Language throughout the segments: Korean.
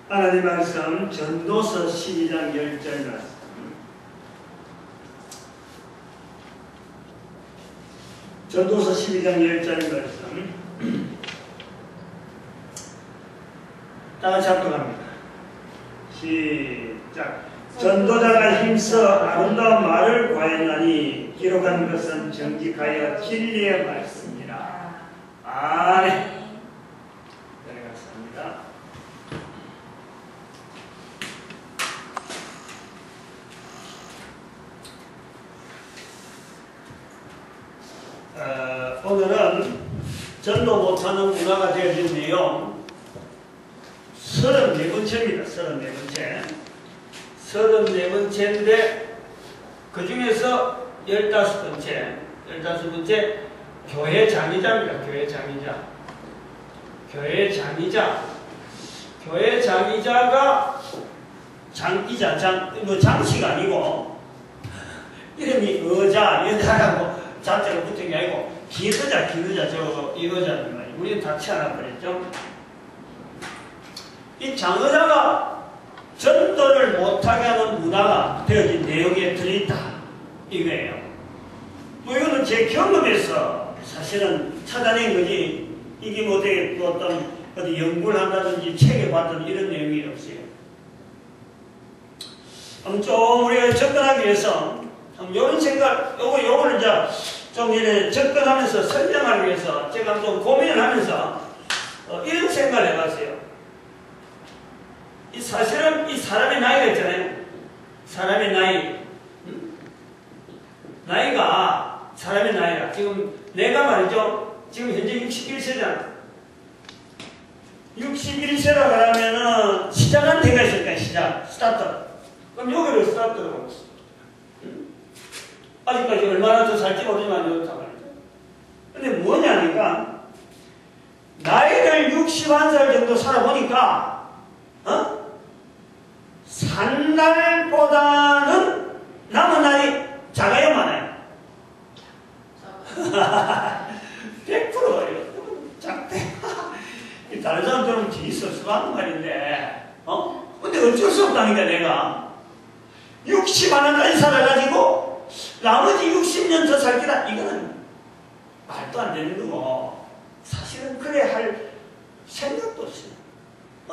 하나님 말씀 전도서 12장 10절 말씀. 전도서 12장 10절 말씀. 다 같이 합독합니다. 시작. 전도자가 힘써 아름다운 말을 과연하니 기록한 것은 정직하여 진리의 말씀이라. 아멘. 내려갔습니다. 오늘은 전도 못하는 문화가 되어진 내용 34번째입니다. 34번째. 34번째인데 그 중에서 15번째 교회 장의자입니다. 교회 장의자가 장식 아니고 이름이 여자라고 자체가 붙은 게 아니고 기의자 이 의자는 말이에요. 우리는 다 치안해버렸죠. 이 장의자가 전도를 못하게 하는 문화가 되어진 내용에 들어있다 이거예요. 뭐 이거는 제 경험에서 사실은 찾아낸 거지 이게 뭐 어떻게 어디 연구를 한다든지 책에 봤던 이런 내용이 없어요. 좀 우리가 접근하기 위해서 이런 생각, 요거를 이제 좀 이렇게 접근하면서 설명하기 위해서 제가 좀 고민을 하면서 이런 생각을 해봤어요. 사실은 이 사람의 나이가 있잖아요. 사람의 나이. 나이가, 사람의 나이가. 지금 내가 말이죠. 지금 현재 61세잖아. 61세라 그러면은 시작한 데가 있을 거야, 스타트. 그럼 여기를 스타트로 하고 있어. 아직까지 얼마나 더 살지 모르지만 이렇단 말이죠. 근데 뭐냐니까, 나이를 61살 정도 살아보니까, 산 날보다는 남은 날이 작아요, 많아요? 100%예요. 작대. 다른 사람들은 재밌을 수가 없는 말인데, 근데 어쩔 수 없다니까, 내가. 61년까지 살아가지고, 나머지 60년 더 살기다. 이거는 말도 안 되는 거고, 사실은 그래 할 생각도 없어요.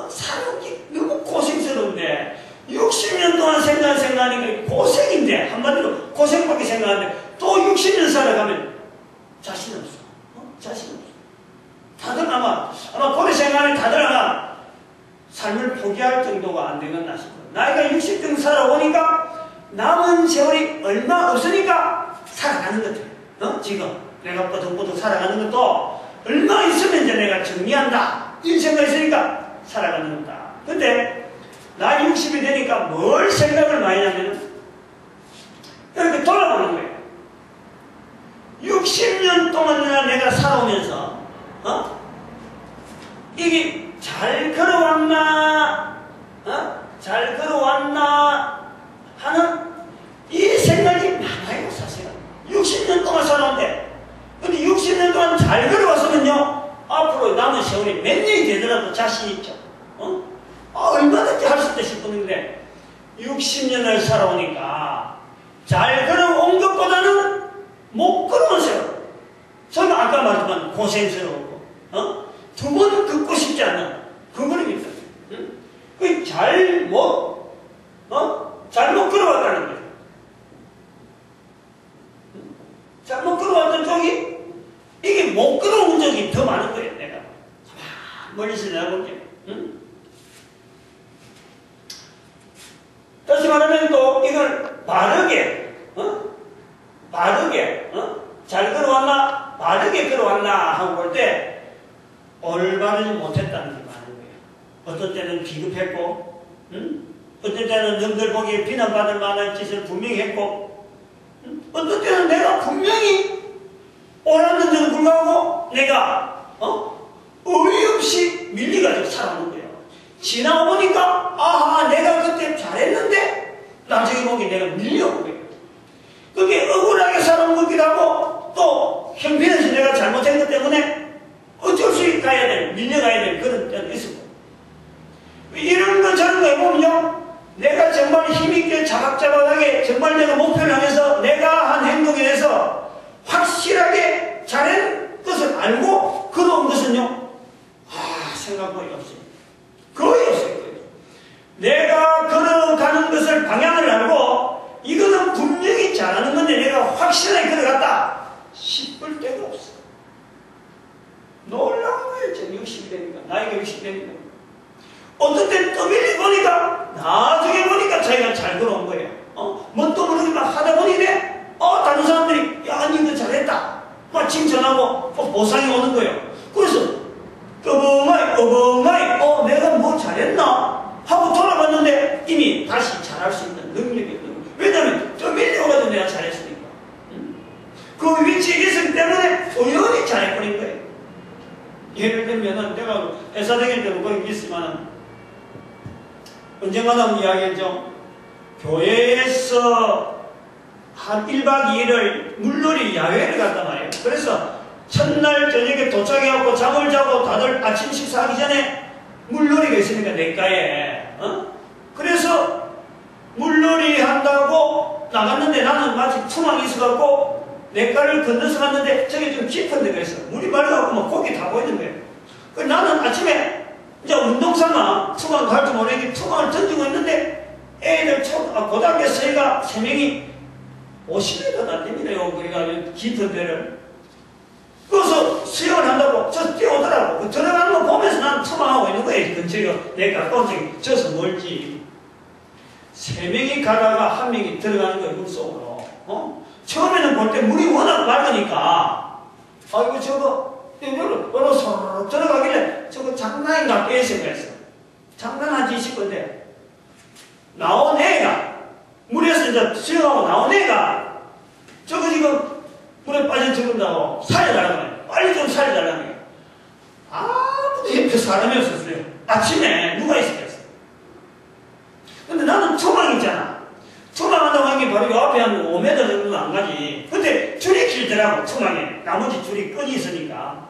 사는 게 너무 고생스러운데 60년 동안 생각하니까 고생인데 한마디로 고생밖에 생각하는데 또 60년 살아가면 자신 없어. 자신 없어. 다들 아마 그렇게 생각하면 다들 아마 삶을 포기할 정도가 안 되겠나 싶어요. 나이가 60등 살아오니까 남은 세월이 얼마 없으니까 살아가는 거죠. 지금 내가 뽀득뽀득 살아가는 것도 얼마 있으면 이제 내가 정리한다 이 생각이 있으니까 살아가는 거다. 근데 나이 60이 되니까 뭘 생각을 많이 하냐면 이렇게 돌아보는 거예요. 60년 동안이나 내가 살아오면서 이게 잘 걸어왔나 잘 걸어왔나 하는 이 생각이 많아요. 사실은 60년 동안 살아온데 근데 60년 동안 잘 걸어왔으면요 앞으로 남은 세월이 몇 년이 되더라도 자신 있죠. 얼마든지 할 수 있다 싶었는데 60년을 살아오니까 잘 걸어온 것보다는 못 걸어온 세월. 저는 아까 말했지만 고생스러웠고 두 번 긋고 싶지 않은 그 그림이 있어요. 잘못 걸어왔다는 거예요. 잘못 걸어왔던 쪽이 이게 못 끌어온 적이 더 많은 거예요, 내가. 멀리서 내다볼게요. 다시 말하면 또 이걸 바르게, 잘 걸어왔나, 바르게 걸어왔나 하고 볼 때, 올바르지 못했다는 게 많은 거예요. 어떤 때는 비급했고, 어떤 때는 남들 보기에 비난받을 만한 짓을 분명히 했고, 어떤 때는 내가 분명히 옳았는데도 불구하고 내가 어이없이 밀려가지고 살아오는 거예요. 지나고 보니까 아하 내가 그때 잘했는데 나중에 보기 내가 밀려온 거예요. 그게 억울하게 살아온 거기도 하고 또 형편에서 내가 잘못한 것 때문에 어쩔 수 가야 될 밀려가야 될 그런 때도 있었고 이런 것 정말 내가 목표를 향해서 내가 한 행동에 대해서 확실하게 잘한 것을 알고 걸어온 것은요, 생각보다 없어요. 거의 없어요. 내가 걸어가는 것을 방향을 알고 이거는 분명히 잘하는 건데 내가 확실하게 걸어갔다 싶을 때가 없어. 놀라운 거예요. 지금 60이 되니까, 나이가 60이 되니까. 어떤 때 떠밀리 보니까 나중에 보니까 자기가 잘 걸어온 거예요. 뭣도 모르게 막 하다 보니 다른 사람들이 야 니도 잘했다 막 칭찬하고 보상이 오는 거예요. 그래서 어벙하이 내가 뭐 잘했나 하고 돌아봤는데 이미 다시 잘할 수 있는 능력이 있는 거예요. 왜냐하면 떠밀려가지고 내가 잘했으니까. 그 위치에 있었기 때문에 우연히 잘해버린 거예요. 예를 들면은 내가 회사 다닐 때도 거기 있지만 언젠가는 이야기했죠. 교회에서 한 1박 2일을 물놀이 야외를 갔단 말이에요. 그래서 첫날 저녁에 도착해갖고 잠을 자고 다들 아침 식사하기 전에 물놀이가 있으니까 냇가에 그래서 물놀이 한다고 나갔는데 나는 마치 투망이 있어갖고 냇가를 건너서 갔는데 저기 좀 깊은 데가 있어. 물이 맑아갖고 막 고기 다 보이는 거예요. 그래서 나는 아침에 이제 운동삼아 투망 갈 줄 모르니까 투망을 던지고 있는데 애들 고등학교生가 3명이 50m 안 됩니다. 그러니까 깊은 데를. 그래서 수영을 한다고 저 뛰어오더라고. 그 들어가는 거 보면서 난 투망하고 있는 거예요. 근처에 내가 가까운 쪽에 저서 멀지. 3명이 가다가 1명이 들어가는 거예요. 물속으로. 처음에는 볼 때 물이 워낙 맑으니까 아이고 저거 여기로 서로 들어가길래 저거 장난인가 깨생각했어. 장난하지 싶은데 나온 애가 물에서 이제 수영하고 나온 애가 저거 지금 물에 빠져 죽는다고 살려달라고 해요. 빨리 좀 살려달라고 해요. 아무도 옆에 사람이 없었어요. 아침에 누가 있었겠어. 근데 나는 투망이잖아. 투망한다고 한 게 바로 요 앞에 한 5m 정도는 안 가지. 근데 줄이 길더라고. 투망에 나머지 줄이 끈이 있으니까.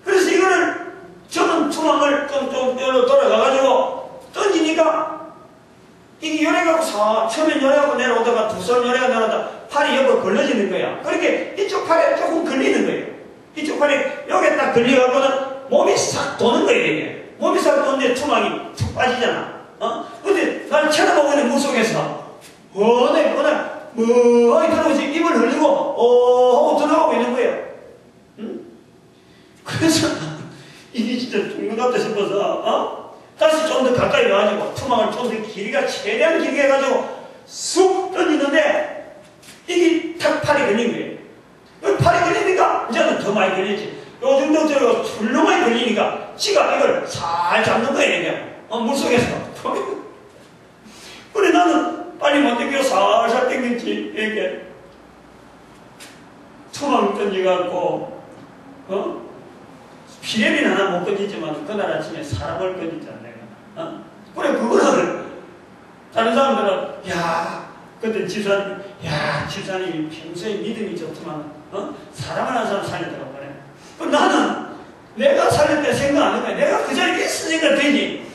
그래서 이거를 저는 투망을 좀 돌아가가지고 던지니까 이게 요래가고 처음엔 요래가고 내려오다가 두 손 요래가 내려오다가 팔이 옆으로 걸러지는 거야. 그렇게 이쪽 팔에 조금 걸리는 거예요. 이쪽 팔에 여기에 딱 걸려가고는 몸이 싹 도는 거예요. 이게 몸이 싹 도는데 투망이 툭 빠지잖아. 근데 날 쳐다보고 있는 물속에서 워낙 들어오지 입을 흘리고 하고 들어가고 있는 거예요. 그래서 이게 진짜 죽는 것 같다 싶어서 다시 좀 더 가까이 와가지고 투망을 좀 더 길이가 최대한 길게 해가지고 쑥 던지는데 이게 탁 팔이 걸린 거예요. 팔이 걸리니까 이제는 더 많이 걸리지. 요 정도 저거 훌륭하게 걸리니까 지가 이걸 살 잡는 거예요. 그냥 물속에서. 그래 나는 빨리 못 당겨 살살 당겼지. 이렇게 투망 던져갖고 피레미는 하나 못 건지지만 그날 아침에 사람을 건지잖아 내가. 그래 그거를 다른 사람들은 야 그때 집사님이 평소에 믿음이 좋지만 사랑을 하는 사람 살렸다고 그래. 그럼 나는 내가 살렸다 생각 안 한 거야. 내가 그 자리에 있으니까 되지.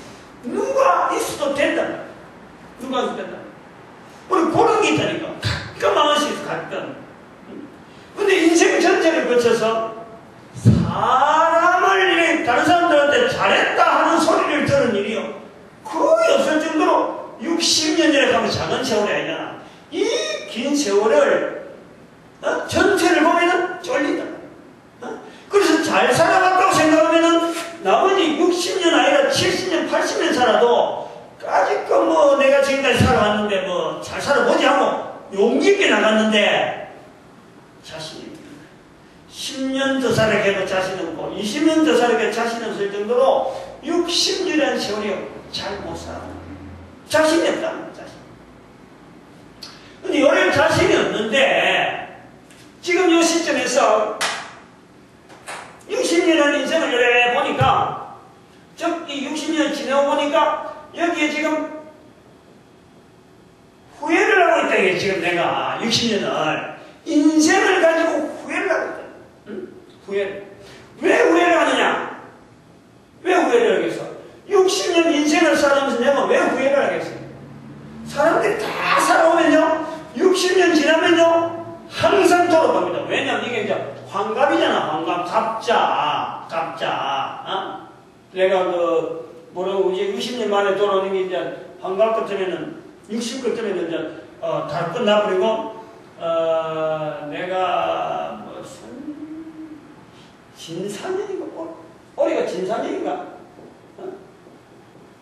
누가 있어도 된다. 누가 있어도 된다. 우리 그런 게 있다니까. 가끔 한 번씩 있어 가끔. 근데 인생 전체를 거쳐서 사람을 이렇게 다른 사람들한테 잘했다 하는 소리를 들은 일이요 거의 없을 정도로 60년이라고 하면 작은 세월이 아니잖아. 이 긴 세월을 전체를 보면은 쫄린다. 그래서 잘 살아갔다고 생각하면은 나머지 60년 아니라 70년 80년 살아도 아직도 뭐 내가 지금까지 살아왔는데 뭐 잘 살아보지 하고 용기 있게 나갔는데 자신이 10년 더 살아가도 자신 없고 20년 더 살아가도 자신 없을 정도로 60년이라는 세월이 잘 못 살아. 자신이 없다는 자신. 근데 요래 자신이 없는데 지금 이 시점에서 60년이라는 인생을 요래 보니까 이 60년 지내고 보니까 여기에 지금 후회를 하고 있다. 이게 지금 내가 60년을 인생을 가지고 후회를 하고 있다. 후회를. 왜 후회를 하느냐? 왜 후회를 하겠어? 60년 인생을 살아가면서 내가 왜 후회를 하겠어? 사람들이 다 살아오면요 내가 뭐라고 이제 60년 만에 돌아오는 게 이제 한갈 것쯤에는 60것쯤에는 이제 다 끝나버리고 내가 무슨 진사년인가 올해가 진사년인가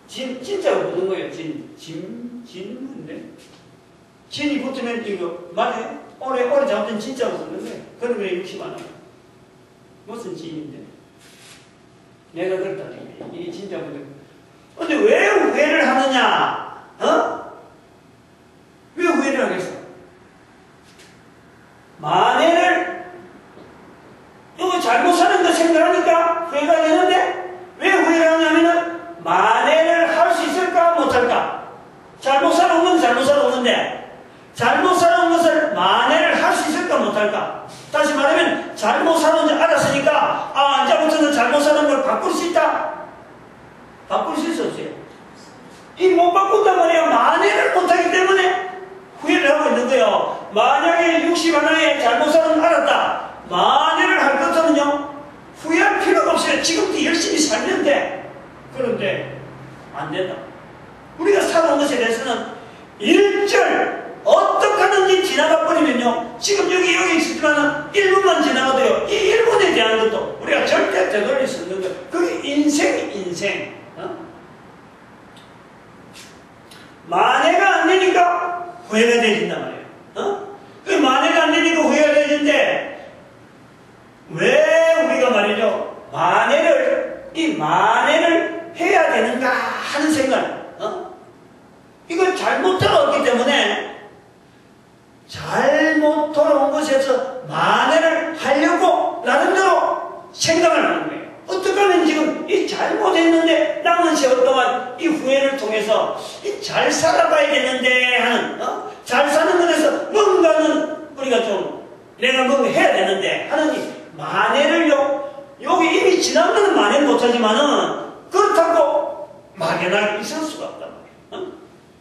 진짜로 붙는 거예요. 진인데 진이 붙으면 이거 맞아요? 올해 잘못된 진짜로 붙는 거예요. 그럼 왜 60 안 하나? 무슨 진인데? 내가 그랬다니 이게 진짜 붙는 거예요. 근데 왜 후회를 하느냐? 왜 후회를 하겠어? 만회를 이거 잘못 사는 거 생각하니까 후회가 되는데 왜 후회를 하냐면은 만회를 할 수 있을까 못할까? 잘못 살아온 건 잘못 살아오는데 잘못 살아온 것을 만회를 할 수 있을까 못할까? 다시 말하면 잘못 살아온 줄 알았으니까 이제부터는 잘못 살아온 걸 바꿀 수 있다? 바꿀 수 있어 없어요? 이 못 바꾼단 말이야. 만회를 못하기 때문에 후회를 하고 있는 거예요. 만약에 60 하나에 잘못 살아온 줄 알았다. 만회를 할 것처럼요 후회할 필요가 없어요. 지금도 열심히 살면 돼. 그런데 안 된다. 우리가 살아온 것에 대해서는 일절 어떻게 하든지 지나가 버리면요 지금 여기 있지만은 1분만 지나가도요 이 1분에 대한 것도 우리가 절대 되돌릴 수 없는 거예요. 그게 인생. 만회가 안 되니까 후회가 되진단 말이에요. 그 만회가 안 되니까 후회가 되는데 왜 우리가 말이죠 이 만회를 해야 되는가 하는 생각. 이걸 잘못 돌아왔기 때문에 잘못 돌아온 것에서 만회를 하려고 나름대로 생각을 하는 거예요. 어떻게 하면 지금 이 잘못했는데 남은 세월 동안 이 후회를 통해서 잘 살아가야겠는데 하는 잘 사는 것에서 뭔가는 우리가 좀 내가 뭔가 해야 되는데 하는 이 만회를요 여기 이미 지난 거는 만회를 못하지만은 그렇다고 막연하게 있을 수가 없단 말이에요.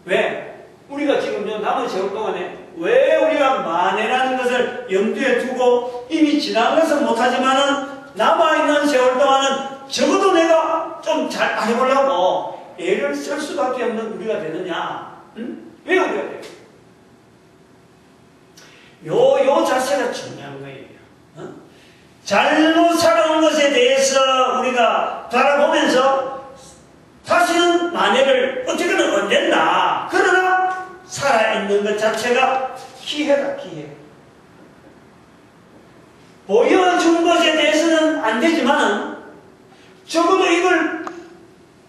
왜? 우리가 지금 남은 세월 동안에 왜 우리가 만회라는 것을 염두에 두고 이미 지난 것은 못하지만은 남아있는 세월 동안은 적어도 내가 좀 잘 해보려고 애를 쓸 수밖에 없는 우리가 되느냐? 왜 우리가 돼요? 요 자세가 중요한 거예요. 잘못 살아온 것에 대해서 우리가 바라보면서 다시는 만회를 어떻게든 안 된다. 그러나 살아있는 것 자체가 기회다, 기회. 보여준 것에 대해서는 안 되지만은 적어도 이걸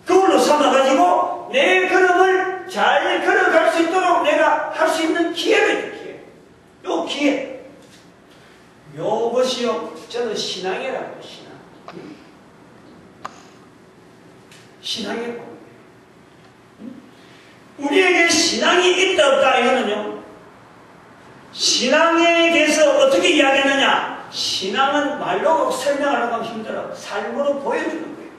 그걸로 삼아가지고 내 걸음을 잘 걸어갈 수 있도록 내가 할 수 있는 기회가 있다, 기회. 요 기회. 요것이요, 저는 신앙이라고, 신앙. 신앙이라고. 우리에게 신앙이 있다, 없다, 이거는요. 신앙에 대해서 어떻게 이야기하느냐? 신앙은 말로 설명하려고 하면 힘들어. 삶으로 보여주는 거예요.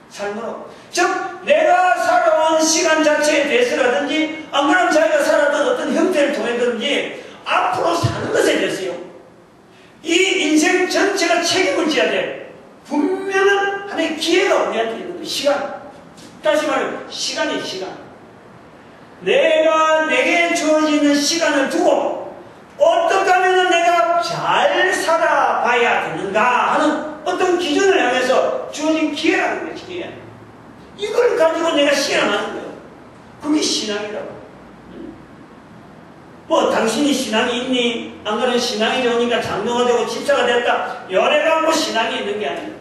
삶으로. 즉, 내가 살아온 시간 자체에 대해서라든지, 안 그러면 자기가 살았던 어떤 형태를 통해서든지, 앞으로 사는 것에 대해서요. 이 인생 전체가 책임을 져야 돼. 분명한 하나의 기회가 우리한테 있는 거예요. 시간. 다시 말해, 시간이 시간. 내게 주어지는 시간을 두고, 어떻게 하면 내가 잘 살아봐야 되는가 하는 어떤 기준을 향해서 주어진 기회라는 거예요, 기회. 이걸 가지고 내가 실현하는 거예요. 그게 신앙이라고. 뭐, 당신이 신앙이 있니? 안 그러면 신앙이 좋으니까 장로가 되고 집사가 됐다. 열애가 신앙이 있는 게 아니에요.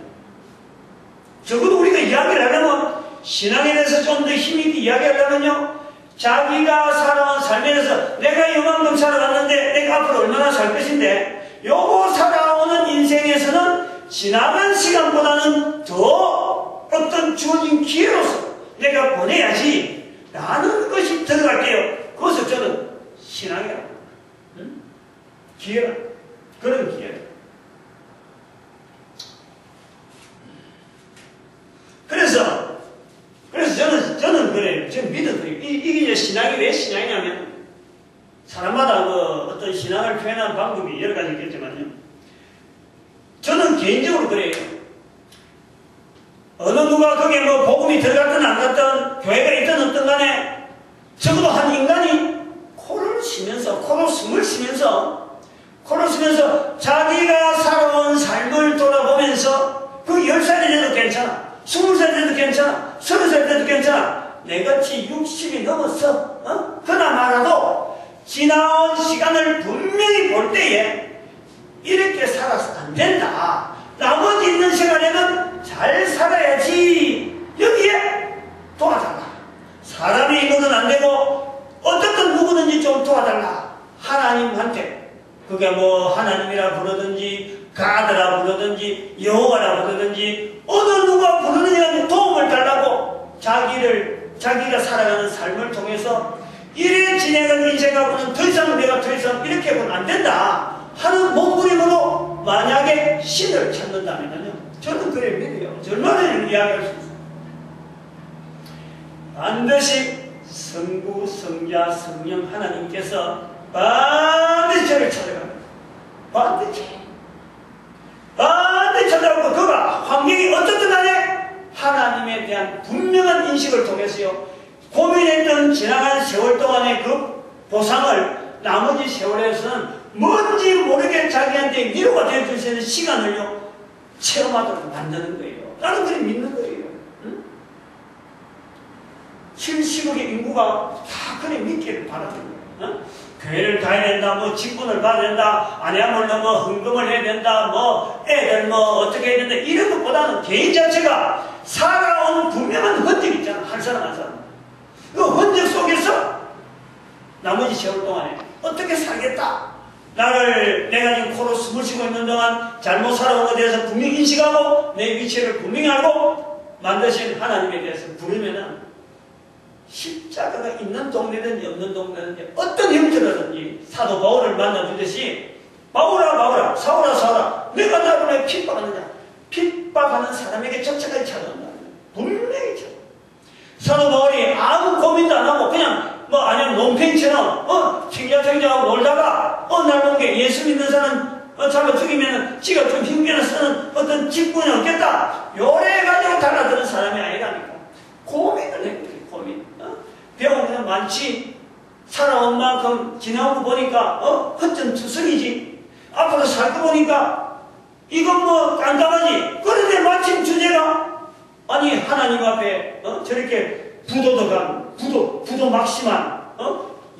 적어도 우리가 이야기를 하려면, 신앙에 대해서 좀 더 힘있게 이야기하려면요, 자기가 살아온 삶에 대해서 내가 이만큼 살아왔는데 내가 앞으로 얼마나 살 것인데 요거 살아오는 인생에서는 지나간 시간보다는 더 어떤 주어진 기회로서 내가 보내야지 라는 것이 들어갈게요. 그것을 저는 신앙이라고 합니다. 응? 기회라. 그런 기회. 그래서 저는 그래요. 저는 믿어요. 이게 이제 신앙이 왜 신앙이냐면, 사람마다 어떤 신앙을 표현하는 방법이 여러 가지 있겠지만요. 저는 개인적으로 그래요. 어느 누가 누가 거기에 뭐 복음이 들어갔든 안 갔든 교회가 있든 없든 간에 적어도 한 인간이 코를 쉬면서 숨을 쉬면서 자기가 살아온 삶을 돌아보면서 그 10살이 돼도 괜찮아, 20살 돼도 괜찮아, 30살 돼도 괜찮아. 내같이 60이 넘었어. 그나마라도 지나온 시간을 분명히 볼 때에 이렇게 살아서 안 된다. 나머지 있는 시간에는 잘 살아야지. 여기에 도와달라. 사람의 힘으로는 안 되고 어떻든 누구든지 좀 도와달라. 하나님한테, 그게 뭐 하나님이라 부르든지 가드라 부르든지 여호와라 부르든지 어느 누가 부르느냐 도움을 달라고 자기가 살아가는 삶을 통해서 이래 진행한 인생하고는 더 이상 내가 더 이상 이렇게 하고는 안 된다 하는 몸부림으로 만약에 신을 찾는다면요, 저는 그래 믿어요. 얼마나 이야기할 수 있어요. 반드시 성부, 성자, 성령 하나님께서 반드시 저를 찾아갑니다. 반드시 찾아오고 그가 환경이 어떻든 간에 하나님에 대한 분명한 인식을 통해서요, 고민했던 지나간 세월 동안의 그 보상을 나머지 세월에서는 뭔지 모르게 자기한테 위로가 되어줄 수 있는 시간을요 체험하도록 만드는 거예요. 나는 그래 믿는 거예요. 응? 70억의 인구가 다 그래 믿기를 바라는 거예요. 응? 교회를 가야 된다, 뭐 직분을 받아야 된다, 아니야말로 뭐 헌금을 해야 된다, 뭐 애들 뭐 어떻게 해야 된다, 이런 것보다는 개인 자체가 살아온 분명한 흔적이 있잖아. 한 사람 한 사람. 그 흔적 속에서 나머지 세월 동안에 어떻게 살겠다. 내가 지금 코로 숨을 쉬고 있는 동안 잘못 살아온 것에 대해서 분명히 인식하고 내 위치를 분명히 알고 만드신 하나님에 대해서 부르면은 십자가가 있는 동네든지 없는 동네든지 어떤 형태라든지 사도 바울을 만나주듯이 바울아 사울아 내가 나를 왜 핍박하느냐, 핍박하는 사람에게 저차까지 찾아온다. 분명히 찾아. 사도 바울이 아무 고민도 안 하고 그냥 뭐 아니면 논팽이처럼 튕겨하고 놀다가 날 게 예수 믿는 사람 잡아 죽이면은 지가 좀 힘겨나 쓰는 어떤 직분이 없겠다 요래 가지고 달라드는 사람이 아니라니까. 고민을 했거든. 고민. 배운 게 많지. 살아온 만큼 지나온 거 보니까 허전투성이지. 앞으로 살 거 보니까 이건 뭐 깜깜하지. 그런데 마침 주제가 아니 하나님 앞에 저렇게 부도 막심한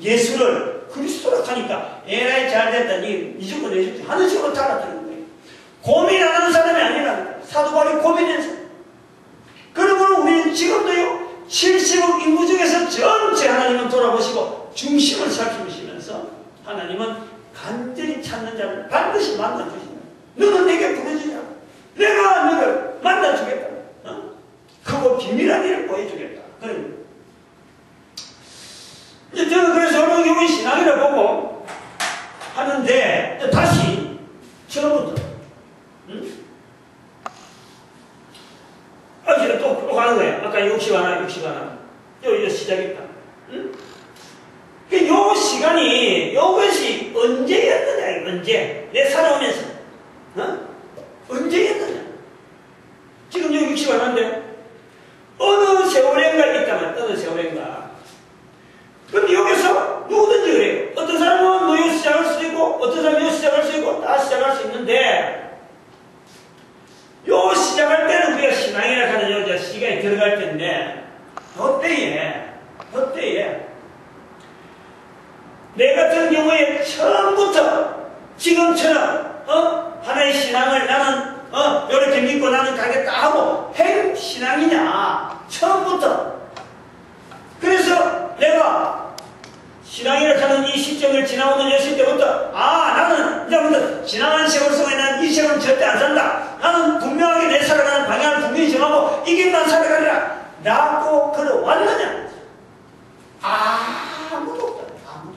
예수를 그리스도로 하니까 에라이 잘됐다, 니 이주고 내주고 하는 식으로 달아드는 거예요. 고민 안 하는 사람이 아니라 사도 바울이 고민해서. 그러므로 우리는 지금도요 70억 인구 중에서 전체 하나님은 돌아보시고 중심을 살피시면서 하나님은 간절히 찾는 자를 반드시 만나주신다. 너는 내게 부르주냐, 내가 너를 만나주겠다. 크고 비밀한 일을 보여주겠다. 그런 저는 그래서 어느 경우에 신앙이라 보고 하는데 다시 처음부터 제가 또 가는 거예요. 아까 60 하나 요 시작했다. 요 시간이 요것이 언제였느냐, 언제 내 살아오면서 언제였느냐. 지금 요 60 하나인데 어느 세월인가 있다면 어느 세월인가. 근데 여기서 누구든지 그래요. 어떤 사람은 뭐 여기서 시작할 수 있고 어떤 사람은 여기서 시작할 수 있고 다 시작할 수 있는데 요 시작할 때는 우리가 신앙이라 하는 여자 시간이 들어갈 텐데 그때에 내 같은 경우에 처음부터 지금처럼 하나의 신앙을 나는 이렇게 믿고 나는 가겠다 하고 행 신앙이냐 처음부터. 그래서 내가 신앙이라 하는 이 시점을 지나오는 였을 때부터 나는 이제부터 지나간 세월 속에 난 이 세월은 절대 안 산다. 나는 분명하게 내 살아가는 방향을 분명히 정하고 이 길만 살아가리라 라고 걸어왔느냐. 아무도 없다. 아무도.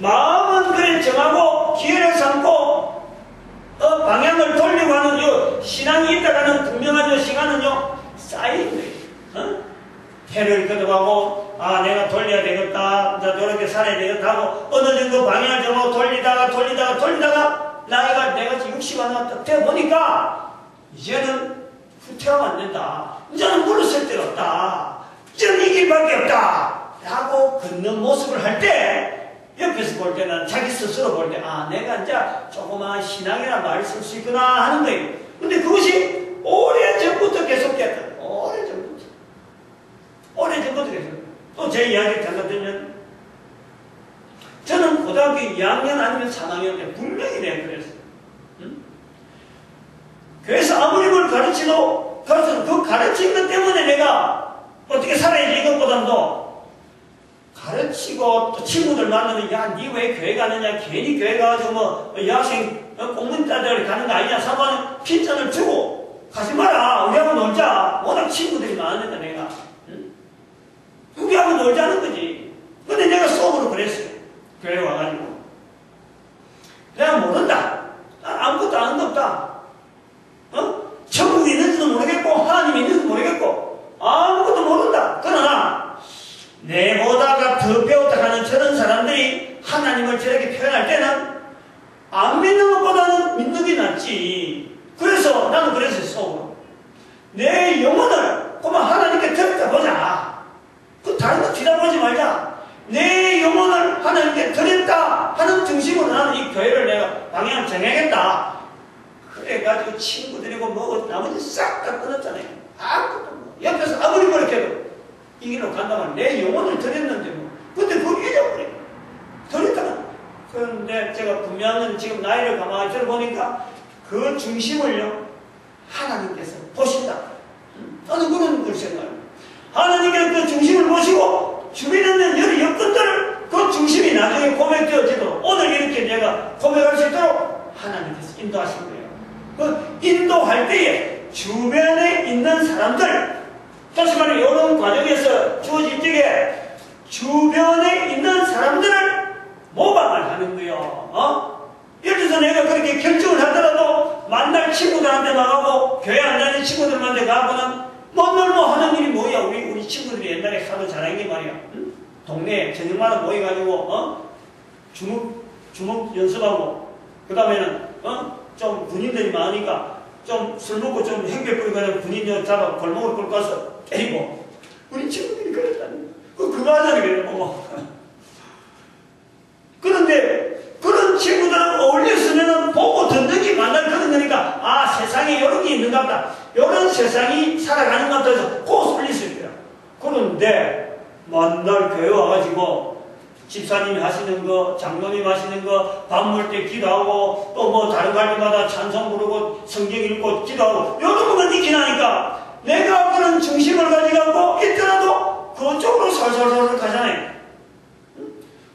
마음은 그래 정하고 기회를 삼고 방향을 돌리고 하는 요 신앙이 있다가는 분명한 요 시간은요 쌓이는 거예요. 해를 거듭하고 내가 돌려야 되겠다, 저렇게 살아야 되겠다 하고 어느 정도 방향을 정하고 돌리다가 나이가 내가 60 하나 딱 돼 보니까 이제는 후퇴하면 안 된다. 이제는 물러설 데가 없다. 이제는 이 길밖에 없다. 라고 걷는 모습을 할 때, 옆에서 볼 때는 자기 스스로 볼 때, 아, 내가 이제 조그마한 신앙이라는 말을 쓸 수 있구나 하는 거예요. 근데 그것이 오래전부터 계속됐다. 오래전부터 계속. 또 제 이야기를 잠깐 들면, 저는 고등학교 2학년 아니면 3학년 때 분명히 내가 그랬어요. 응? 그래서 아무리 뭘 가르치도 그 가르친 것 때문에 내가 어떻게 살아야지 이것보다도 가르치고 또 친구들 만나면 야, 니 왜 교회 가느냐, 괜히 교회 가가지고 뭐 여학생 공문 따들 가는 거 아니냐, 사모하는 핀잔을 주고 가지 마라, 우리하고 놀자. 워낙 친구들이 많으니까 내가 응? 우리하고 놀자는 거지. 근데 내가 속으로 그랬어요. 교회 와가지고 내가 모른다. 난 아무것도 아는 거 없다. 천국이 있는지도 모르겠고 하나님이 있는지도 모르겠고 아무것도 모른다. 그러나 내보다가 더 배웠다 하는 저런 사람들이 하나님을 저렇게 표현할 때는 안 믿는 것보다는 믿는 게 낫지. 그래서 나는 그랬어요. 속으로 내 영혼을 그만 하나님께 드렸다 보자. 그 다른 거 뒤다보지 말자. 내 영혼을 하나님께 드렸다 하는 중심으로 나는 이 교회를 내가 방향을 정해야겠다. 그래가지고 친구들이고 뭐 나머지 싹 다 끊었잖아요. 아무것도 뭐 옆에서 아무리 그렇게도 이 길로 간다면 내 영혼을 드렸는데 뭐 근데 그걸 잊어버려. 드렸다가 그런데 제가 분명히 지금 나이를 가만히 들어보니까 그 중심을요 하나님께서 보신다. 저는 그런 걸 생각해요. 하나님께서 그 중심을 보시고 주변에 있는 여러 여건들을 그 중심이 나중에 고백되어지도록 오늘 이렇게 내가 고백할 수 있도록 하나님께서 인도하신 거예요. 그 인도할 때에 주변에 있는 사람들, 다시 말해 이런 과정에서 주어질 때에 주변에 있는 사람들을 모방을 하는 거예요. 예를 들어서 내가 그렇게 결정을 하더라도 만날 친구들한테 나가고 교회 안 다니는 친구들한테 가고는 맨날 뭐 하는 일이 뭐야. 우리 친구들이 옛날에 하도 잘한 게 말이야. 응? 동네에 저녁마다 모여가지고 주먹 연습하고 그 다음에는 좀 군인들이 많으니까 좀 술 먹고 좀 행패 부리고 군인 잡아 골목으로 끌고 가서 때리고 우리 친구들이 그랬다니. 그거 하자니 그래요. 그런데 그런 친구들은 어울렸으면 보고 듣는 게 만날 그런 거니까 아 세상에 이런 게 있는가 보다. 이런 세상이 살아가는 것 같아서 꼭 설리실 거야. 그런데 만날 교회 와가지고 집사님이 하시는 거, 장로님 하시는 거, 밥 먹을 때 기도하고 또 뭐 다른 갈비마다 찬송 부르고 성경 읽고 기도하고 이런 것만 익히나니까 내가 그런 중심을 가져가고 있더라도 그쪽으로 살살살 가잖아요.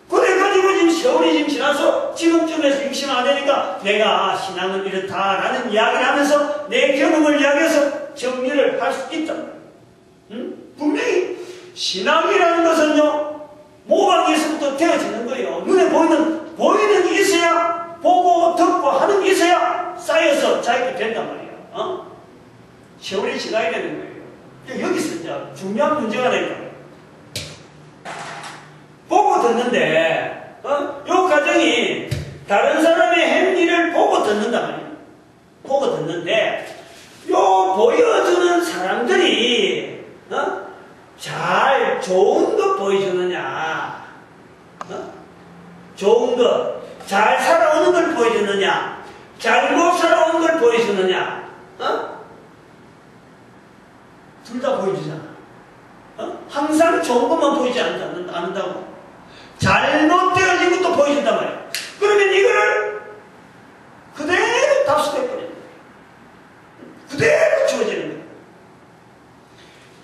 그래가지고 지금 세월이 지금 지나서 지금쯤에서 60만 안 되니까 내가 신앙은 이렇다라는 이야기를 하면서 내 경험을 이야기해서 정리를 할 수 있다. 분명히 신앙이라는 것은요 모방에서부터 되어지는 거예요. 눈에 보이는 게 있어야 보고 듣고 하는 게 있어야 쌓여서 자기가 된단 말이에요. 세월이 지나야 되는 거예요. 여기서 이제 중요한 문제가 되는 거예요. 보고 듣는데 요 과정이 다른 사람의 행위를 보고 듣는단 말이에요. 보고 듣는데 요 보여주는 사람들이 잘 좋은 것 보여주느냐, 좋은 것, 잘 살아오는 걸 보여주느냐, 잘못 살아오는 걸 보여주느냐, 둘 다 보여주잖아. 항상 좋은 것만 보이지 않는다고. 잘못되어진 것도 보여준단 말이야. 그러면 이거를 그대로 답습해버려. 그대로 주어지는 거야.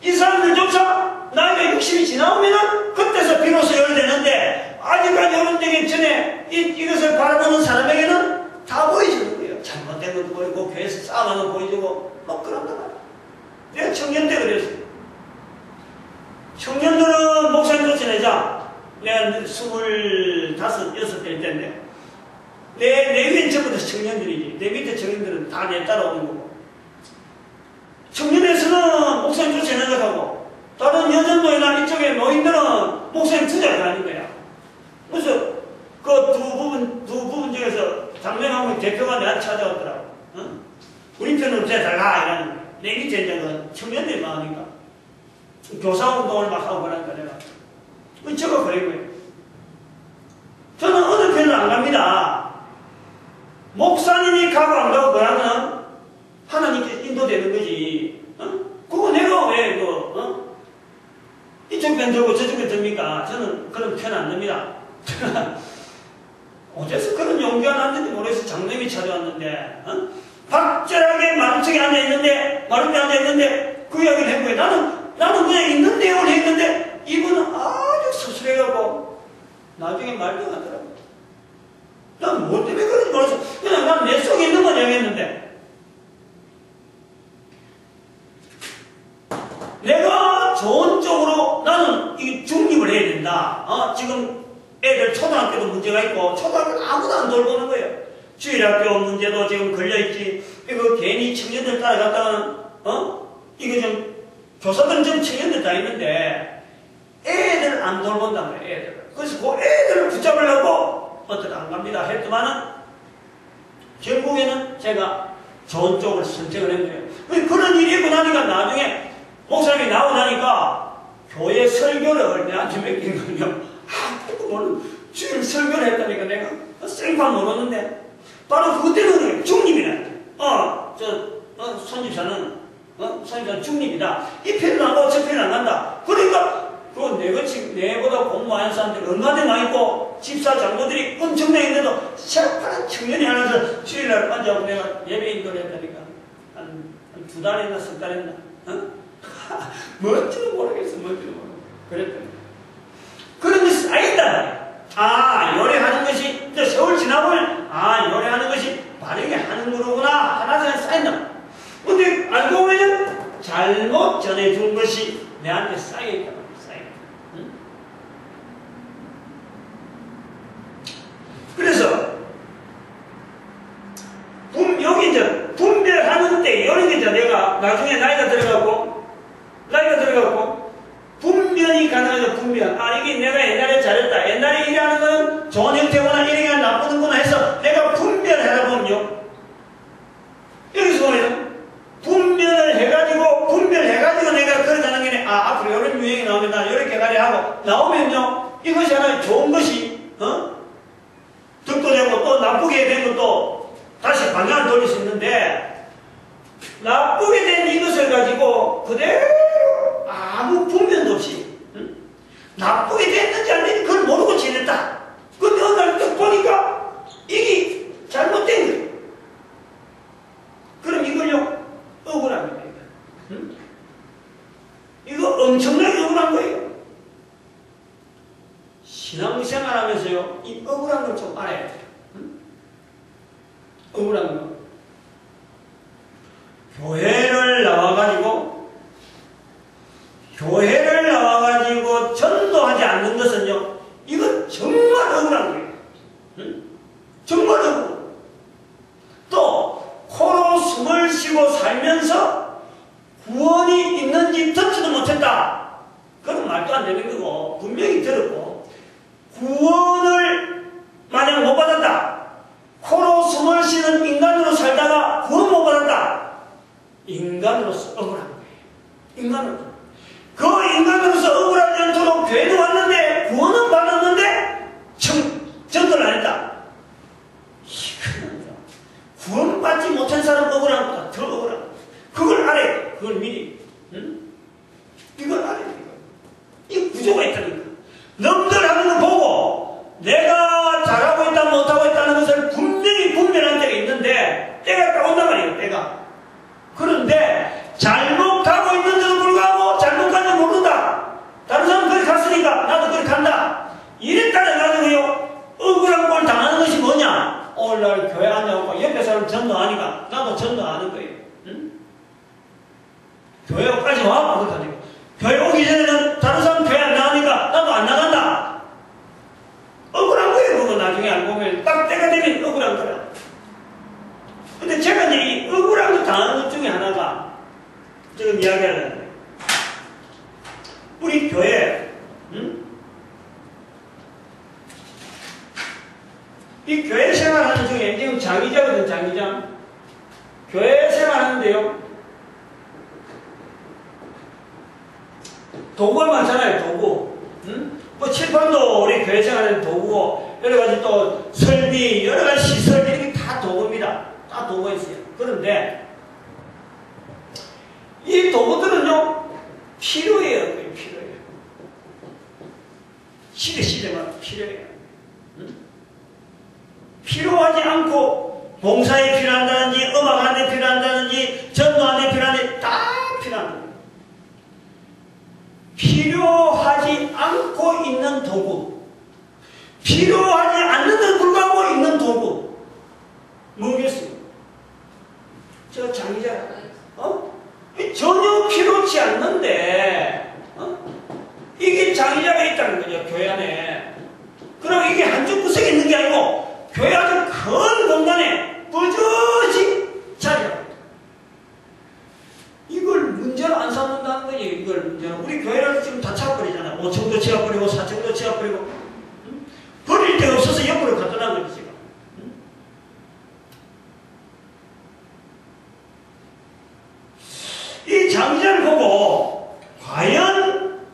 이 사람들조차 나이가 60이 지나오면은 그때서 비로소 열되는데 아직까지 열되기 전에 이것을 바라보는 사람에게는 다 보여주는 거예요. 잘못된 것도 보이고 교회에서 싸움하는 거 보여주고 막 그런단 말이야. 내가 청년 때 그랬어요. 청년들은 목사님도 지내자. 내가 25, 6일 때인데 내 위엔 전부 다 청년들이지. 내 밑에 청년들은 다 내 따라오는 거고. 청년에서는 목사님 쫓아 생각하고 다른 여전도이나 이쪽에 노인들은 목사님 투자를 하는 거야. 그래서 그 두 부분 중에서 장면하고 대표가 내한테 찾아왔더라고. 우리 편으로 대달라 이러는 거야. 내 밑에 이제 그 청년들이 많으니까 교사 운동을 막 하고 그러니까 내가 저거 그래고요. 저는 어느 편은 안 갑니다. 목사님이 가고 안 가고 그러면 하나님께 인도되는 거지. 그거 내가 왜 이쪽 편 들고 저쪽 편 듭니까? 저는 그런 편 안 듭니다. 어째서 그런 용기가 났는지 모르겠어. 장로님이 찾아왔는데 박절하게 마루층에 앉아있는데 그 이야기를 한 거예요. 나는 그냥 있는 내용을 했는데 이분은 아주 서술해갖고 나중에 말도 하더라고. 난 뭐 때문에 그런지 모르겠어. 그냥 난 내 속에 있는 건 얘기했는데 내가 좋은 쪽으로 나는 이 중립을 해야 된다. 지금 애들 초등학교도 문제가 있고 초등학교는 아무도 안 돌보는 거예요. 주일학교 문제도 지금 걸려있지. 이거 괜히 청년들 따라갔다가는 이거 좀 교사들은 좀 청년들 다 있는데 애들 안 돌본단 말이에요. 애들. 그래서 그 애들을 붙잡으려고 어떻게 안 갑니다 했더만은 결국에는 제가 좋은 쪽을 선택을 했네요. 그런 일이 있고 나니까 나중에 목사님이 나오고 나니까 교회 설교를 얼마한테 맡긴 거냐. 오늘 주일 설교를 했다니까 내가 생판 모르는데 바로 그것 때문에 중립이라. 손집사는 중립이다. 이 편은 안 가고 저 편은 안 간다. 그러니까 내보다 공부하는 사람들이 얼마나 많이 있고 집사 장로들이 엄청나게 있는데도 새파란 청년이 하나서 주일날 앉아서 내가 예배 인도를 했다니까 한 2달 했나 3달 했나 뭔지도 모르겠어. 그랬더니 그런 것이 쌓인다. 요래하는 것이 이제 세월 지나면 요래하는 것이 바르게 하는 거로구나 하나씩 쌓인다. 근데 알고 보면 잘못 전해준 것이 내한테 쌓여있다. 그래서 여기 이제 분별하는 때 이런 게 이제 내가 나중에 나이가 들어가고 분별이 가능하죠. 분별. 이게 내가 옛날에 잘했다. 옛날에 일하는 건 좋은 형태구나, 이래가 나쁘는구나 해서 내가 분별하다 보면요. 여기서 보면 분별을 해가지고 내가 걸어가는 게 앞으로 이런 유행이 나오면 나 이렇게 가려 하고 나오면요. 이것이 하나 좋은 것이 득도 되고 또 나쁘게 된 것도 다시 방향을 돌릴 수 있는데 나쁘게 된 이것을 가지고 그대로 아무 분별도 없이 나쁘게 됐는지 안 됐는지 그걸 모르고 지냈다. 근데 어느 날 딱 보니까 이게 잘못된 거예요. 그럼 이걸요 억울합니다. 이거 엄청나게 억울한 거예요. 신앙생활 하면서요 이 억울한 걸 좀 알아야 돼요. 억울한 거. 교회를 나와가지고 전도하지 않는 것은요 이건 정말 억울한 거예요. 정말 억울해요. 또 코로 숨을 쉬고 살면서 구원이 있는지 듣지도 못했다. 그건 말도 안 되는 거고 분명히 들었고 구원을 만약 못 받았다. 코로 숨을 쉬는 인간으로 살다가 구원 못 받았다. 인간으로서 억울한 거예요. 인간으로서 억울하지 않도록 교회도 왔는데 구원은 받았는데 전도를 안 했다. 구원 받지 못한 사람 억울한 것보다 더 억울한 거다. 그걸 알아야 돼. 그걸 미리. 이걸 알아야 돼. 이 구조가 있다니까. 남들 하는 거 보고 내가 잘하고 있다 못하고 있다는 것을 분명히 분별한 때가 있는데 때가 딱 온단 말이에요. 때가. 그런데 잘못 가고 있는데도 불구하고 잘못 가는지 모른다. 다른 사람은 그렇게 갔으니까 나도 그렇게 간다. 이랬다는 가지고요 억울한 꼴 당하는 것이 뭐냐. 오늘날 교회 앉아갖고 옆에 사람 전도하니까 나도 전도하는 거예요. 교회까지 와? 그렇다니까. 교회 오기 전에는 다른 사람 교회 안 나가니까 나도 안 나간다. 억울한 거예요. 그거 나중에 알고 보면 딱 때가 되면 억울한 거야. 근데 제가 이제 이 억울한 거 당하는 것 중에 하나가 지금 이야기하려는 우리 교회 이 교회 생활하는 중에 지금 장기자거든. 장기장 교회 생활하는데요 도구가 많잖아요, 도구. 응? 뭐 칠판도 우리 교회 생활에는 도구고, 여러 가지 또 설비, 여러 가지 시설, 이런 게 다 도구입니다. 다 도구가 있어요. 그런데, 이 도구들은요, 필요해요. 필요해요. 시대마다 필요해요. 응? 필요하지 않고, 봉사에 필요한다든지, 음악하는 데 필요한다든지, 전도하는 데 필요한데, 다 필요한 거예요. 필요하지 않고 있는 도구, 필요하지 않는데도 불구하고 있는 도구, 뭐겠어요? 저 장의자, 전혀 필요치 않는데, 이게 장의자가 있다는 거죠, 교회 안에. 그럼 이게 한쪽 구석에 있는 게 아니고, 교회 아주 큰 공간에 뿌듯이 자리하고 있다. 이걸 문제로 안 삼는다는 거지, 이걸 문제로. 우리 교회를 지금 다 차버리잖아. 5층도 치워버리고, 4층도 치워버리고. 응? 버릴 데가 없어서 옆으로 갖다 놔 거지, 지금. 응? 이 장의자를 보고, 과연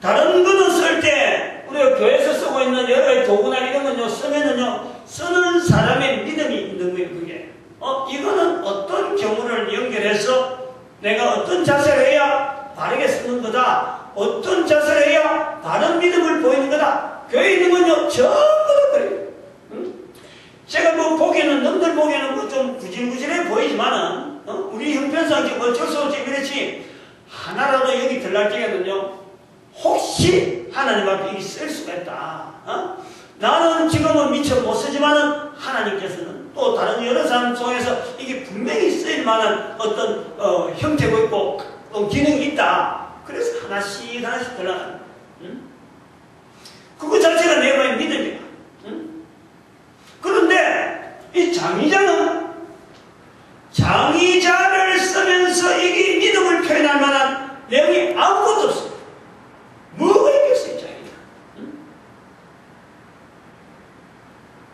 다른 거는 쓸 때, 우리가 교회에서 쓰고 있는 여러 가지 도구나 이런 건요, 쓰면은요, 쓰는 사람의 믿음이 있는 거예요, 그게. 이거는 어떤 경우를 연결해서 내가 어떤 자세를 해야 바르게 쓰는 거다. 어떤 자세를 해야 바른 믿음을 보이는 거다. 교회에 있는 건요, 전부 다 그래요. 응? 제가 뭐 보기에는, 남들 보기에는 뭐 좀 구질구질해 보이지만은, 우리 형편상 지금 어쩔 수 없이 그렇지, 하나라도 여기 들어갈 때에는요, 혹시 하나님 앞에 이게 쓸 수가 있다. 나는 지금은 미처 못 쓰지만은 하나님께서는 또 다른 여러 사람 속에서 이게 분명히 쓰일 만한 어떤 형태고 있고 기능이 있다. 그래서 하나씩 들어가는. 응? 그거 자체가 내가의 믿음이야. 응? 그런데 이 장의자는 장의자를 쓰면서 이게 믿음을 표현할 만한 내용이 아무것도 없어요. 뭐가 있겠어요, 장의자? 응?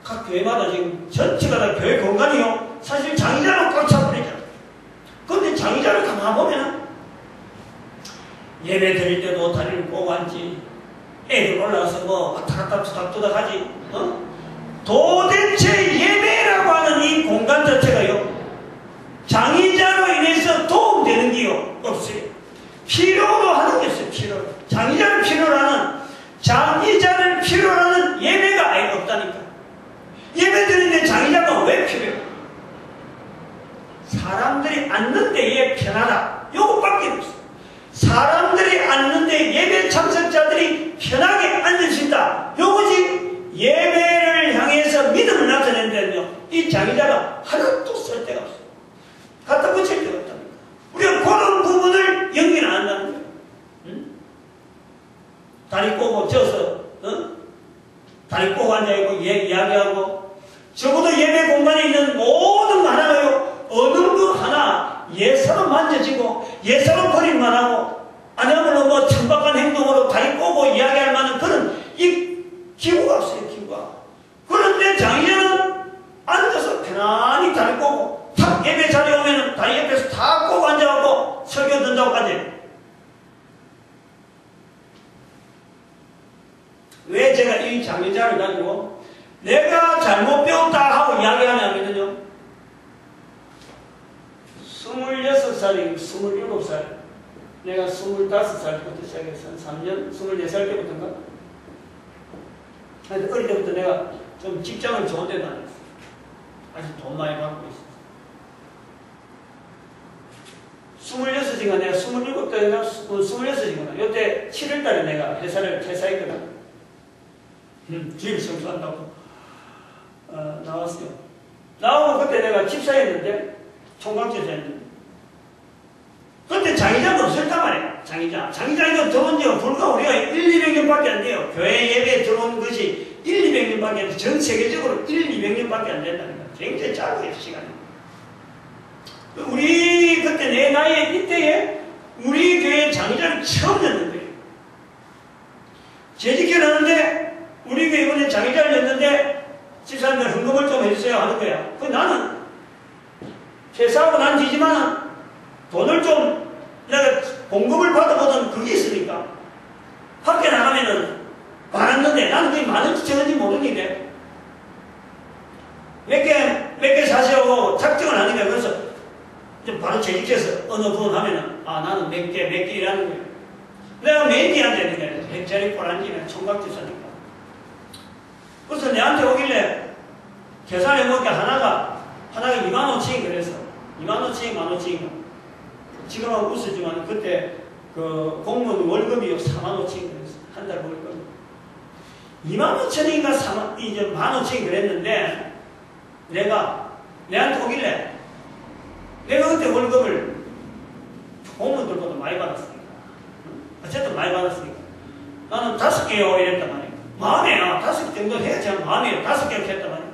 각 교회마다 지금 전체가 다 교회 공간이요. 사실 장의자로 꽉 차버리잖아요. 그런데 장의자를 가만 보면은 예배 드릴 때도 다리를 꼬고 앉지. 애들 올라가서 뭐 왔다 갔다 투닥투닥 하지. 도대체 예배라고 하는 이 공간 자체가요. 장의자로 인해서 도움되는 게요. 없어요. 필요로 하는 게 없어요. 필요로. 장의자를 필요로 하는 예배가 아예 없다니까. 예배 드리는데 장의자가 왜 필요해요? 사람들이 앉는 데에 편하다. 요것밖에 없어. 사람들이 앉는데 예배 참석자들이 편하게 앉을 수 있다. 요거지 예배를 향해서 믿음을 나타낸다면요. 이 장의자가 하나도 쓸 데가 없어. 갖다 붙일 데가 없답니다. 우리가 그런 부분을 연기를 안 한다는 거예요. 응? 다리 꼬고 져서 다리 꼬고 앉아있고 이야기하고 적어도 예배 공간에 있는 모든 거 하나가요. 어느 거 하나 예사로 만져지고 예사로 버릴만 하고 아니면 뭐 천박한 행동으로 다리 꼬고 이야기할 만한 그런 이 기구가 없어요. 기구가. 그런데 장의자는 앉아서 편안히 다리 꼬고 탁 예배 자리에 오면 다리 옆에서 다 꼬고 앉아갖고 설교 듣는다고 하지. 왜 제가 이 장의자를 가지고 내가 잘못 배웠다 하고 이야기하냐면요. 26살이고 27살. 내가 25살 때부터 시작해서 3년, 24살 때부터인가? 하여튼 어릴 때부터 내가 좀 직장을 좋은 데 다녔어. 아직 돈 많이 받고 있어. 26인가 내가 27대인가 26인가 요때 7월달에 내가 회사를 퇴사했거든. 주일 청소한다고 나왔어요. 나오고 그때 내가 집사했는데 총각제사했는데 그때 장의자가 없었단 말이야. 장의자가 들어온 지가 불과 우리가 1-200년밖에 안 돼요. 교회 예배에 들어온 것이 1-200년밖에 안 돼. 전 세계적으로 1-200년밖에 안 된다는 거야. 굉장히 짧아요, 시간이. 우리 그때 내 나이에 이때에 우리 교회 장의자를 처음 였는데 재직해놨는데 우리 교회 이번에 장의자를 였는데 집사님들 헌금을 좀 해주세요 하는 거야. 그 나는 퇴사하고 난 뒤지만 돈을 좀 내가 공급을 받아보던 그게 있으니까 하면은 많았는데 나는 그게 많은지 적은지 모르는데 몇 개 사시라고 작정을 하니까 그래서 좀 바로 재직해서 어느 부분 하면은 나는 몇 개 일하는 거예요. 내가 매니지한테 되는 거예요. 자리 꼬란지는 총각지사니까. 그래서 내한테 오길래 계산해보니까 하나가 25,000원 그래서 25,000원, 15,000원. 지금은 웃으지만 그때 그 공무원 월급이 45,000원 그랬어. 한 달 월급. 25,000원인가 15,000원 그랬는데 내한테 오길래 내가 그때 월급을 공무원들보다 많이 받았으니까 어쨌든 많이 받았으니까 나는 5개요 이랬단 말이야. 마음에 5개 정도 해야지 마음에 5개 했단 말이야.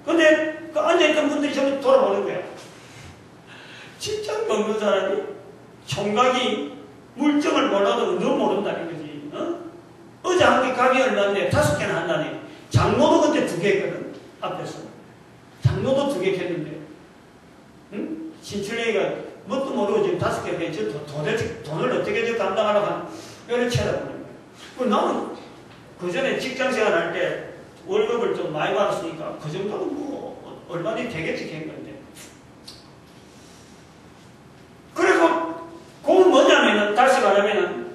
근데 그 앉아있던 분들이 전부 돌아보는 거야. 직장 없는 사람이 총각이 물정을 몰라도 너 모른다는 거지. 어제 한 개 가격이 얼마인데 5개나 한다니. 장로도 그때 2개 했거든. 앞에서. 장로도 2개 했는데. 응? 신출레이가 뭣도 모르고 지금 5개 했지. 도대체 돈을 어떻게 감당하려고 하는 이렇게 쳐다보는 거야. 나는 그 전에 직장 생활 할 때 월급을 좀 많이 받았으니까 그 정도는 뭐 얼마나 되겠지 한 건데. 그리고 그건 뭐냐면은 다시 말하면은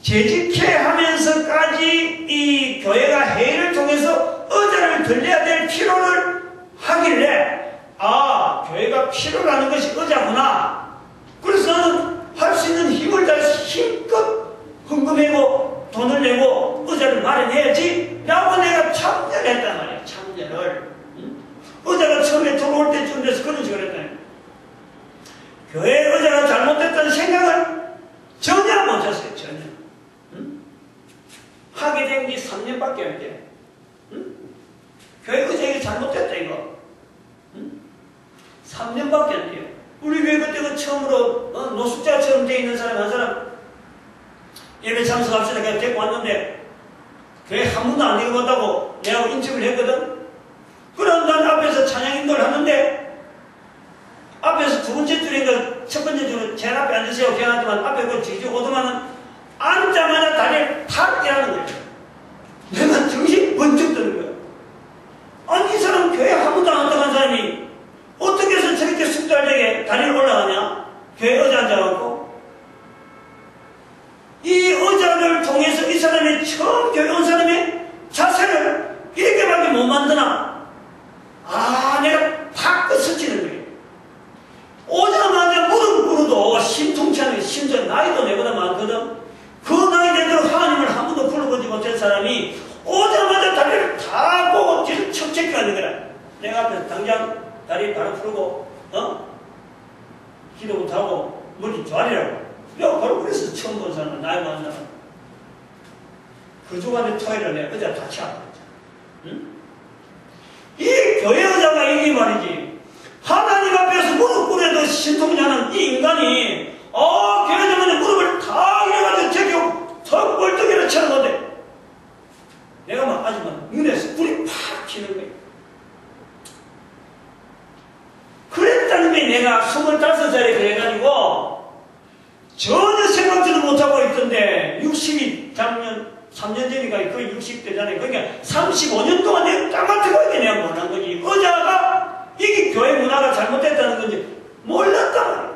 재직해 하면서까지 이 교회가 회의를 통해서 의자를 들려야 될 필요를 하길래 교회가 필요로 하는 것이 의자구나. 그래서 나는 할 수 있는 힘을 다해서 힘껏 헌금하고 돈을 내고 의자를 마련해야지 라고 내가 참여를 했단 말이야. 참여를. 의자가 처음에 들어올 때쯤 돼서 그런 식으로 했다니. 교회 의자가 잘못됐다는 생각을 전혀 못했어요. 전혀. 하게 된 게 3년밖에 안 돼. 교회 의자가 잘못됐다 이거. 3년밖에 안 돼요. 우리 교회 그때 그 처음으로 노숙자처럼 돼 있는 사람 한 사람 예배 참석합시다. 내가 데리고 왔는데 교회 한 번도 안 데려갔다고 내가 인증을 했거든. 그럼 난 앞에서 찬양 인도를 하는데 앞에서 두 번째 줄인가 첫 번째 줄은 제일 앞에 앉으세요. 걔한테만 앞에 그 지지고 오더만은 앉자마자 다리를 탁 일하는 거예요. 내가 정신이 번쩍 드는 거예요. 아니 이 사람 교회 한 번도 안 왔다고 한 사람이 어떻게 해서 저렇게 숙달되게 다리를 올라가냐? 교회 의자 앉아갖고 이 의자를 통해서 이 사람이 처음 교회 온 사람의 자세를 이렇게밖에 못 만드나? 내가 팍 스치는 거예요. 오자마자 무릎 꿇어도 심통치 않은 심지어 나이도 내보다 많거든. 그 나이 되도록 하나님을 한 번도 불러보지 못한 사람이 오자마자 다리를 다 보고 뒤를 척척 가는 거야. 내가 앞에서 당장 다리 바로 풀고 기도 못하고 머리 좌리라고. 내가 바로 그래서 처음 본 사람은 나이 많은 사람. 그 주간에 토요일에 내가 의자 다 치웠다. 이 교회 의자가 이게 말이지. 하나님 앞에서 무릎 꿇어도 신통치 않은 이 인간이 교회 때문에 무릎을 다 이래가지고 저기 턱 벌떡이를 치는 건데 내가 막 아주만 눈에서 불이 팍 튀는 거야. 그랬다는 게 내가 25살에 그래가지고 전혀 생각지도 못하고 있던데 60이 작년 3년 전이니까 거의 60대잖아요. 그러니까 35년 동안 내가 까맣게 내가 못한 거지. 의자가 이게 교회 문화가 잘못됐다는 건지 몰랐단 말이야.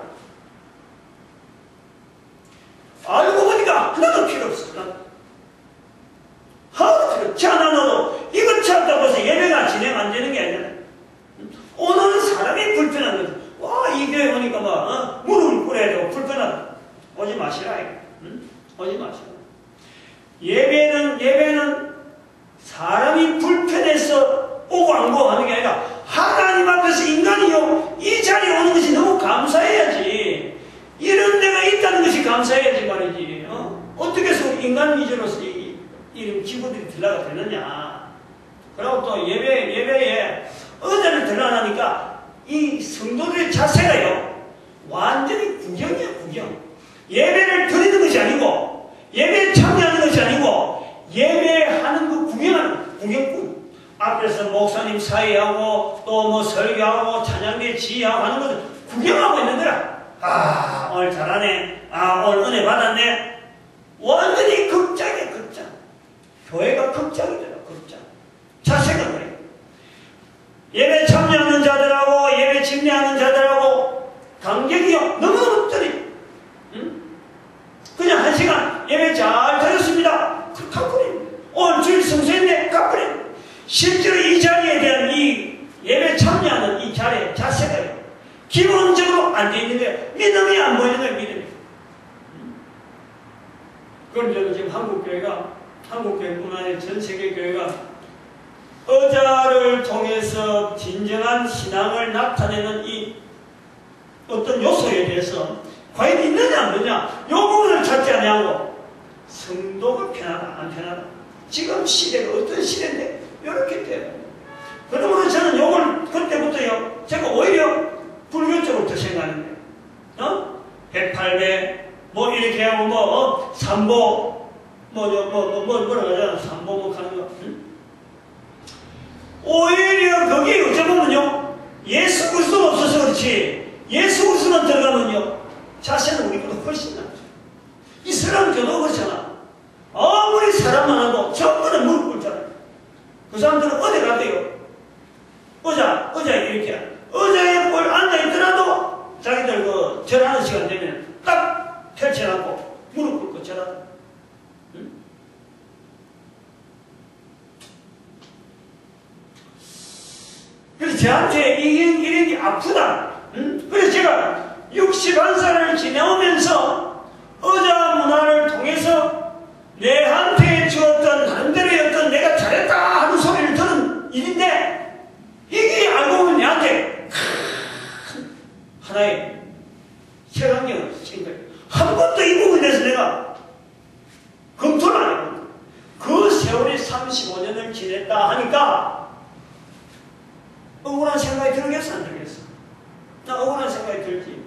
알고 보니까 하나도 필요 없어. 하나도 필요 없어. 차 하나도 이거 찾다고 해서 예배가 진행 안 되는 게 아니라 오는 사람이 불편한 거지. 이 교회 오니까 무릎을 꿇어야 되고 불편하다. 오지 마시라. 오지 마시라. 예배는 사람이 불편해서 오고 안 오고 하는 게 아니라 하나님 앞에서 인간이요 이 자리에 오는 것이 너무 감사해야지. 이런 데가 있다는 것이 감사해야지 말이지. 어떻게 해서 인간 위주로서 이런 기구들이 들라가 되느냐. 그리고 또 예배에 의자를 들어가니까 이 성도들의 자세가요 완전히 구경이야 구경. 예배를 드리는 것이 아니고 예배에 참여하는 것이 아니고 예배하는 그 구경하는 구경꾼. 앞에서 목사님 사회하고 또 뭐 설교하고 찬양대 지휘하고 하는 것을 구경하고 있는 거야. 오늘 잘하네. 오늘 은혜 받았네. 완전히 예배 잘 드렸습니다. 그 갚으림. 오늘 주일 성수했네. 갚으림. 실제로 이 자리에 대한 이 예배 참여하는 이 자세가요. 기본적으로 안 돼 있는 거예요. 믿음이 안 보이는 거예요. 믿음이. 그럼 저는 지금 한국교회뿐만 아니라 전 세계 교회가 의자를 통해서 진정한 신앙을 나타내는 이 어떤 요소에 대해서 과연 있느냐 안 있느냐 이 부분을 찾지 않냐고 성도가 편하다 안 편하다 지금 시대가 어떤 시대인데 이렇게 돼요. 그러므로 저는 요걸 그때부터요 제가 오히려 불교 쪽으로 더 생각하는데 108배 뭐 이렇게 하고 삼보 뭐라 그러잖아. 삼보 가는 거. 오히려 거기에 어쩌면요 예수 그리스도가 없어서 그렇지 예수 그리스도만 들어가면요 자세는 우리보다 훨씬 낫죠. 이슬람 교도 그렇잖아. 아무리 사람 많아도 전부는 무릎 꿇잖아요. 그 사람들은 어디 가대요? 의자 이렇게 의자에 뭘 앉아있더라도 자기들 그 절하는 시간 되면 딱 펼쳐놓고 무릎 꿇고 절하다. 응? 그래서 저한테 이런 게 아프다. 응? 그래서 제가 61살을 지내오면서 의자 문화를 통해서 내한테 주었던 나름대로의 어떤 내가 잘했다 하는 소리를 들은 일인데 이게 알고 보면 내한테 하나의 혈안경을 친 거예요. 한 번도 이 부분에 대해서 내가 검토를 안 했거든. 그 세월이 35년을 지냈다 하니까 억울한 생각이 들겠어 안 들겠어? 나 억울한 생각이 들지.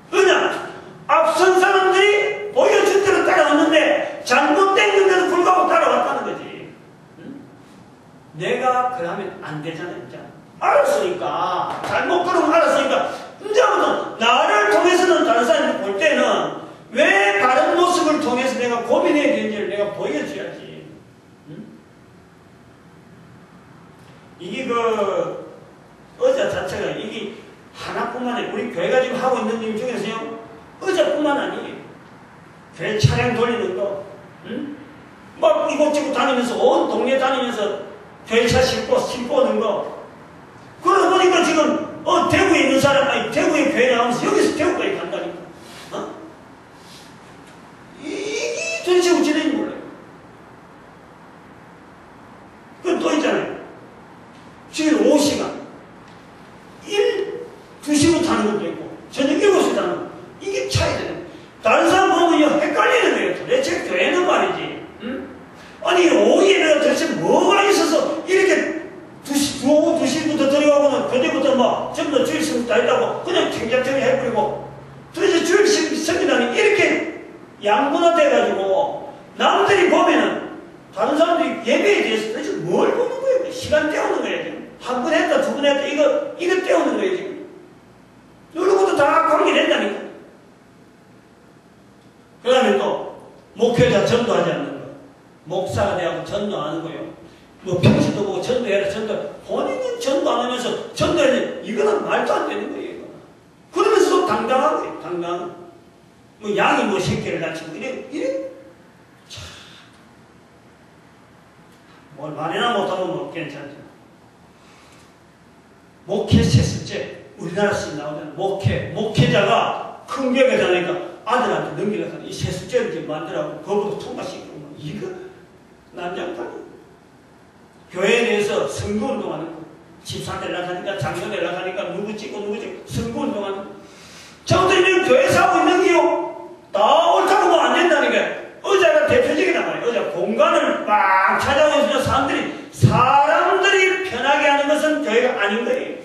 그냥 앞선 사람들이 보여준 대로 따라왔는데 잘못된 건데도 불구하고 따라왔다는 거지. 응? 내가 그러면 안 되잖아. 진짜. 알았으니까 잘못 그러면 알았으니까 이제부터 나를 통해서는 다른 사람이 볼 때는 왜 바른 모습을 통해서 내가 고민해야 되는지를 내가 보여줘야지. 응? 이게 그 의자 자체가 이게 하나뿐만 아니라 우리 교회가 지금 하고 있는 일 중에서요 의자뿐만 아니에요. 교회 차량 돌리는 거 응? 막 이곳저곳 다니면서 온 동네 다니면서 교회차 싣고 오는 거 그러다 보니까 지금 대구에 있는 사람 아니 대구에 교회 나오면서 여기서 대구까지 간다니까. 이게 도대체 어찌되는지 몰라요. 그건 또 있잖아요. 주일 5시간 2시간 타는 것도 있고 저녁 7시 타는 거 이게 차이잖아요. 다른 사람 보면 헷갈리는 거예요. 도대체 교회는 말이지. 응? 아니 오후에 내가 도대체 뭐가 있어서 이렇게 오후 2시부터 들어가고는 그때부터 막 전부 다 주일 성수 다 있다고 그냥 탱자탱이 해버리고 도대체 주일 성기단이 이렇게 양분화돼가지고 남들이 보면은 다른 사람들이 예배에 대해서 도대체 뭘 보는 거예요? 시간 때우는 거예요. 지금. 한 번 했다 두 번 했다 이거 때우는 거예요. 지금. 이런 것도 다 관계된다니까. 그 다음에 또 목회자 전도하지 않는 거 목사가 되고 전도하는 거요. 뭐 평시도 보고 전도해라 본인은 전도 안 하면서 전도해야 돼. 이거는 말도 안 되는 거예요. 이거. 그러면서도 당당한 거예요. 당당한 거. 뭐 양이 뭐 새끼를 낳치고 이래 참. 뭘 말이나 못하면 뭐 괜찮죠. 목회 세습제 우리나라 식 나오잖아. 목회자가 큰 교회가 되니까 아들한테 넘기려고 하는 이 세습제를 지금 만들라고 그거부터 통과시키고 이거 난장판이야. 교회에 대해서 선거운동하는 거. 집사들 나가니까 장로들 나가니까 누구 찍고 선거운동하는 거. 저들이 교회에서 하고 있는 게요. 다 옳다고 뭐 안 된다니까. 의자가 대표적이란 말이에요. 의자 공간을 막 찾아오면서 사람들이 편하게 하는 것은 교회가 아닌 거예요.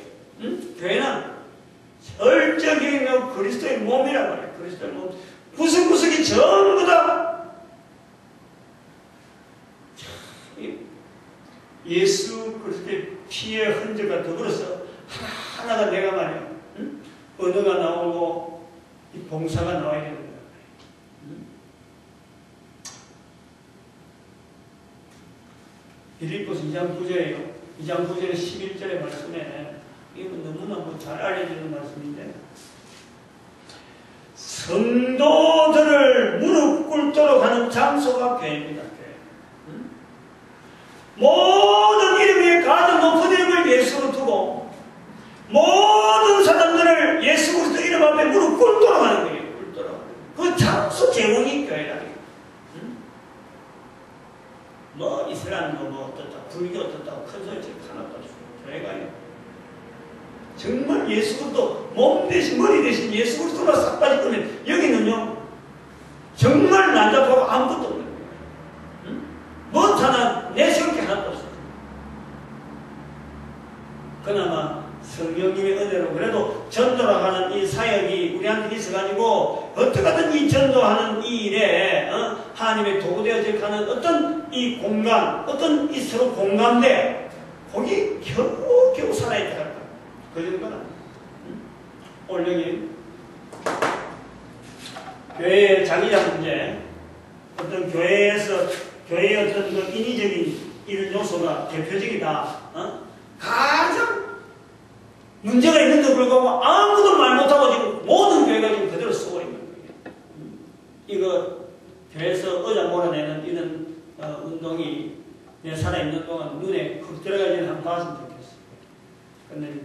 응? 교회는 철저히 그리스도의 몸이란 말이에요. 그리스도의 몸. 구석구석이 전부 다 예수 그리스도의 피의 흔적과 더불어서 하나가 내가 말이야. 응? 언어가 나오고 이 봉사가 나와야 되는 거야. 응? 빌립보서 2장 9절이에요. 2장 9절의 11절의 말씀에 이건 너무나 잘 알려지는 말씀인데 성도들을 무릎 꿇도록 하는 모든 장소가 교회입니다. 교회. 모든 이름 위에 가장 높은 이름을 예수로 두고 모든 사람들을 예수 그리스도 이름 앞에 무릎 꿇도록 하는 거예요. 꿇도록. 그 장소 제공이 교회라는 거예요. 뭐 이슬람도 뭐 어떻다, 불교 어떻다, 큰 소리 지금 하나도 없어요. 교회가요. 정말 예수 그리스도 몸 대신 머리 대신 예수 그리스도가 싹 빠질 거면 여기는요 정말 난잡하고 아무것도 없는 거예요. 뭐 하나 내세울 게 하나도 없어요. 그나마 성령님의 은혜로 그래도 전도라고 하는 이 사역이 우리한테 있어가지고 어떻게든 이 전도하는 이 일에 하나님의 도구되어질 가는 어떤 이 공간, 어떤 이 서로 공감대 거기 겨우 살아있다 할까. 그 정도는 오늘 여기 교회의 자기장 문제, 어떤 교회에서 교회의 어떤 그 인위적인 이런 요소가 대표적이다. 가장 문제가 있는데도 불구하고 아무도 말 못하고 지금 모든 교회가 지금 그대로 써버린 거예요. 이거 교회에서 의자 몰아내는 이런 운동이 내 살아있는 동안 눈에 훅 들어가지는 한번 봤으면 좋겠어요. 근데